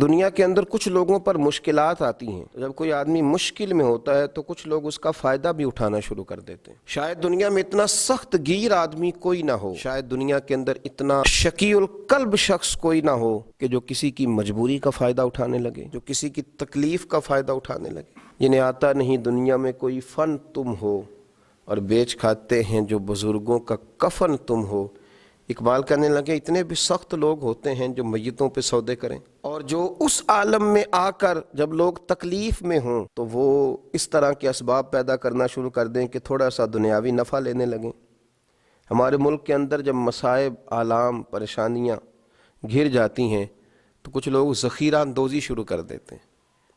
دنیا کے اندر کچھ لوگوں پر مشکلات آتی ہیں، جب کوئی آدمی مشکل میں ہوتا ہے تو کچھ لوگ اس کا فائدہ بھی اٹھانا شروع کر دیتے ہیں۔ شاید دنیا میں اتنا سخت گیر آدمی کوئی نہ ہو، شاید دنیا کے اندر اتنا شقی القلب شخص کوئی نہ ہو کہ جو کسی کی مجبوری کا فائدہ اٹھانے لگے، جو کسی کی تکلیف کا فائدہ اٹھانے لگے۔ جنہیں آتا نہیں دنیا میں کوئی فن تم ہو، اور بیچ کھاتے ہیں جو بزرگوں کا کفن تم ہو۔ اقبال کہنے لگے اتنے بھی سخت لوگ ہوتے ہیں جو میتوں پہ سودے کریں، اور جو اس عالم میں آ کر جب لوگ تکلیف میں ہوں تو وہ اس طرح کے اسباب پیدا کرنا شروع کر دیں کہ تھوڑا سا دنیاوی نفع لینے لگیں۔ ہمارے ملک کے اندر جب مصائب، آلام، پریشانیاں گھر جاتی ہیں تو کچھ لوگ ذخیرہ اندوزی شروع کر دیتے ہیں۔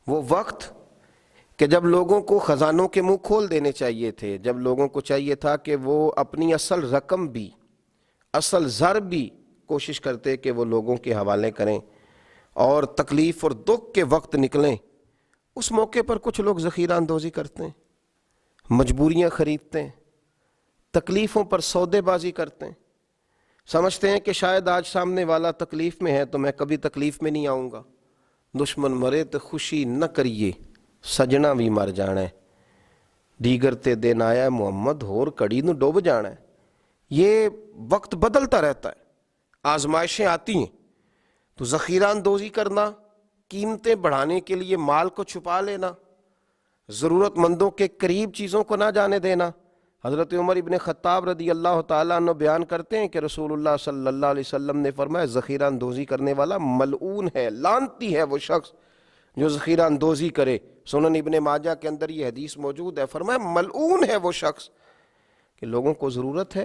وہ وقت کہ جب لوگوں کو خزانوں کے منہ کھول دینے چاہیے تھے، جب لوگوں کو چاہیے تھا کہ وہ اپنی اصل رقم بھی، اصل زر بھی کوشش کرتے کہ وہ لوگوں کے حوالے کریں اور تکلیف اور دکھ کے وقت نکلیں، اس موقع پر کچھ لوگ ذخیرہ اندوزی کرتے ہیں، مجبوریاں خریدتے ہیں، تکلیفوں پر سودے بازی کرتے ہیں، سمجھتے ہیں کہ شاید آج سامنے والا تکلیف میں ہے تو میں کبھی تکلیف میں نہیں آؤں گا۔ دشمن مرے تو خوشی نہ کریے، سجنا بھی مر جانا ہے، دیگر تے دن آیا محمد ہور کڑی نو ڈوب جانا ہے۔ یہ وقت بدلتا رہتا ہے، آزمائشیں آتی ہیں، تو ذخیرہ اندوزی کرنا، قیمتیں بڑھانے کے لیے مال کو چھپا لینا، ضرورت مندوں کے قریب چیزوں کو نہ جانے دینا۔ حضرت عمر ابن خطاب رضی اللہ تعالیٰ عنہ بیان کرتے ہیں کہ رسول اللہ صلی اللہ علیہ وسلم نے فرمایا ذخیرہ اندوزی کرنے والا ملعون ہے، لعنتی ہے وہ شخص جو ذخیرہ اندوزی کرے۔ سنن ابن ماجہ کے اندر یہ حدیث موجود ہے، فرمایا ملعون ہے وہ شخص کہ لوگوں کو ضرورت ہے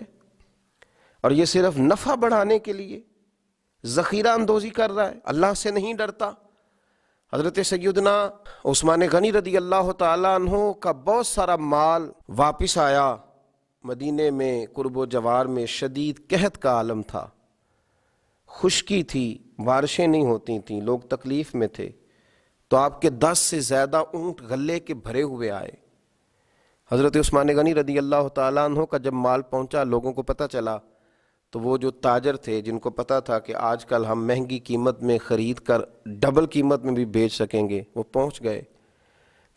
اور یہ صرف نفع بڑھانے کے لیے ذخیرہ اندوزی کر رہا ہے، اللہ سے نہیں ڈرتا۔ حضرت سیدنا عثمان غنی رضی اللہ تعالیٰ عنہ کا بہت سارا مال واپس آیا۔ مدینے میں قرب و جوار میں شدید قحط کا عالم تھا، خشکی تھی، بارشیں نہیں ہوتی تھیں، لوگ تکلیف میں تھے، تو آپ کے 10 سے زیادہ اونٹ غلے کے بھرے ہوئے آئے۔ حضرت عثمان غنی رضی اللہ تعالیٰ عنہ کا جب مال پہنچا، لوگوں کو پتہ چلا، تو وہ جو تاجر تھے جن کو پتہ تھا کہ آج کل ہم مہنگی قیمت میں خرید کر ڈبل قیمت میں بھی بیچ سکیں گے، وہ پہنچ گئے،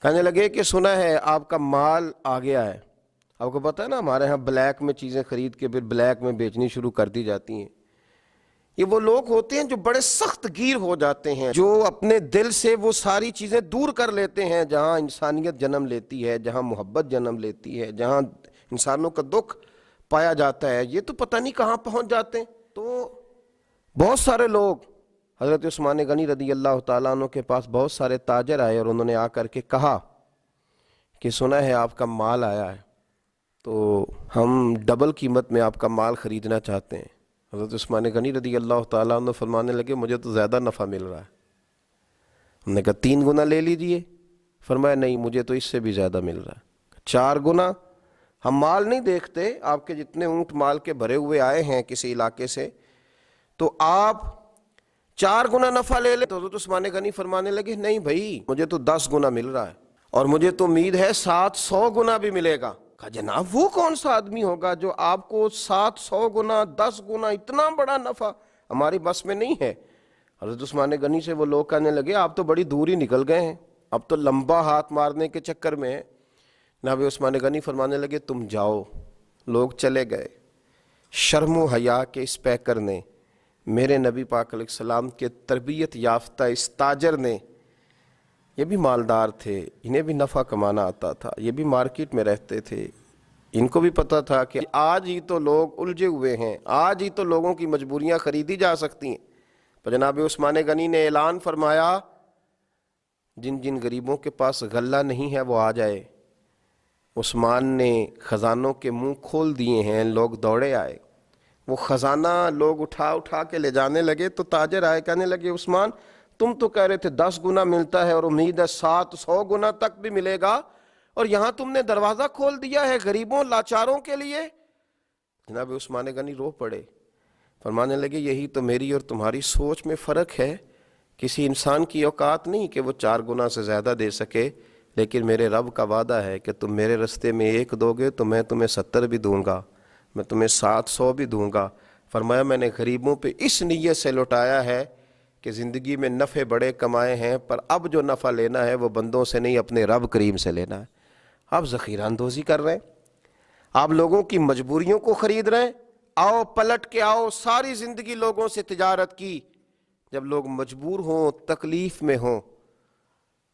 کہنے لگے کہ سنا ہے آپ کا مال آ گیا ہے۔ آپ کو پتہ ہے نا ہمارے ہاں بلیک میں چیزیں خرید کے پھر بلیک میں بیچنی شروع کر دی جاتی ہیں۔ یہ وہ لوگ ہوتے ہیں جو بڑے سخت گیر ہو جاتے ہیں، جو اپنے دل سے وہ ساری چیزیں دور کر لیتے ہیں جہاں انسانیت جنم لیتی ہے، جہاں محبت جنم لیتی ہے، جہاں انسانوں کا دکھ پایا جاتا ہے، یہ تو پتہ نہیں کہاں پہنچ جاتے ہیں۔ تو بہت سارے لوگ حضرت عثمان غنی رضی اللہ تعالیٰ عنہ کے پاس بہت سارے تاجر آئے اور انہوں نے آ کر کے کہا کہ سنا ہے آپ کا مال آیا ہے، تو ہم ڈبل قیمت میں آپ کا مال خریدنا چاہتے ہیں۔ حضرت عثمان غنی رضی اللہ تعالیٰ عنہ فرمانے لگے مجھے تو زیادہ نفع مل رہا ہے۔ ہم نے کہا 3 گنا لے لیجئے۔ فرمایا نہیں، مجھے تو اس سے بھی زیادہ مل رہا ہے، 4 گنا۔ ہم مال نہیں دیکھتے، آپ کے جتنے اونٹ مال کے بھرے ہوئے آئے ہیں کسی علاقے سے، تو آپ 4 گنا نفع لے لیں۔ تو حضرت عثمان غنی فرمانے لگے نہیں بھائی، مجھے تو 10 گنا مل رہا ہے، اور مجھے تو امید ہے 700 گنا بھی ملے گا۔ کہا جناب وہ کون سا آدمی ہوگا جو آپ کو 700 گنا، 10 گنا، اتنا بڑا نفع ہماری بس میں نہیں ہے۔ حضرت عثمان غنی سے وہ لوگ کہنے لگے آپ تو بڑی دور ہی نکل گئے ہیں، اب تو لمبا ہاتھ مارنے کے چکر میں ہیں۔ جناب عثمان غنی فرمانے لگے تم جاؤ۔ لوگ چلے گئے۔ شرم و حیا کے اس پیکر نے، میرے نبی پاک علیہ السلام کے تربیت یافتہ اس تاجر نے، یہ بھی مالدار تھے، انہیں بھی نفع کمانا آتا تھا، یہ بھی مارکیٹ میں رہتے تھے، ان کو بھی پتہ تھا کہ آج ہی تو لوگ الجھے ہوئے ہیں، آج ہی تو لوگوں کی مجبوریاں خریدی جا سکتی ہیں۔ تو جناب عثمان غنی نے اعلان فرمایا جن جن غریبوں کے پاس غلہ نہیں ہے وہ آ جائے۔ عثمان نے خزانوں کے منہ کھول دیے ہیں، لوگ دوڑے آئے، وہ خزانہ لوگ اٹھا اٹھا کے لے جانے لگے۔ تو تاجر آئے، کہنے لگے عثمان تم تو کہہ رہے تھے 10 گنا ملتا ہے اور امید ہے 700 گنا تک بھی ملے گا، اور یہاں تم نے دروازہ کھول دیا ہے غریبوں لاچاروں کے لیے۔ جناب عثمان غنی رو پڑے، فرمانے لگے یہی تو میری اور تمہاری سوچ میں فرق ہے۔ کسی انسان کی اوقات نہیں کہ وہ 4 گنا سے زیادہ دے سکے، لیکن میرے رب کا وعدہ ہے کہ تم میرے رستے میں 1 دو گے تو میں تمہیں 70 بھی دوں گا، میں تمہیں 700 بھی دوں گا۔ فرمایا میں نے غریبوں پہ اس نیت سے لوٹایا ہے کہ زندگی میں نفع بڑے کمائے ہیں، پر اب جو نفع لینا ہے وہ بندوں سے نہیں، اپنے رب کریم سے لینا ہے۔ آپ ذخیرہ اندوزی کر رہے ہیں، آپ لوگوں کی مجبوریوں کو خرید رہے ہیں۔ آؤ پلٹ کے آؤ، ساری زندگی لوگوں سے تجارت کی، جب لوگ مجبور ہوں، تکلیف میں ہوں،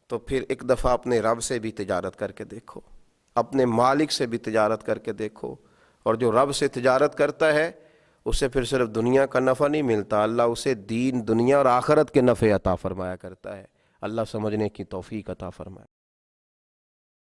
تو پھر ایک دفعہ اپنے رب سے بھی تجارت کر کے دیکھو، اپنے مالک سے بھی تجارت کر کے دیکھو۔ اور جو رب سے تجارت کرتا ہے اسے پھر صرف دنیا کا نفع نہیں ملتا، اللہ اسے دین، دنیا اور آخرت کے نفع عطا فرمایا کرتا ہے۔ اللہ سمجھنے کی توفیق عطا فرمائے۔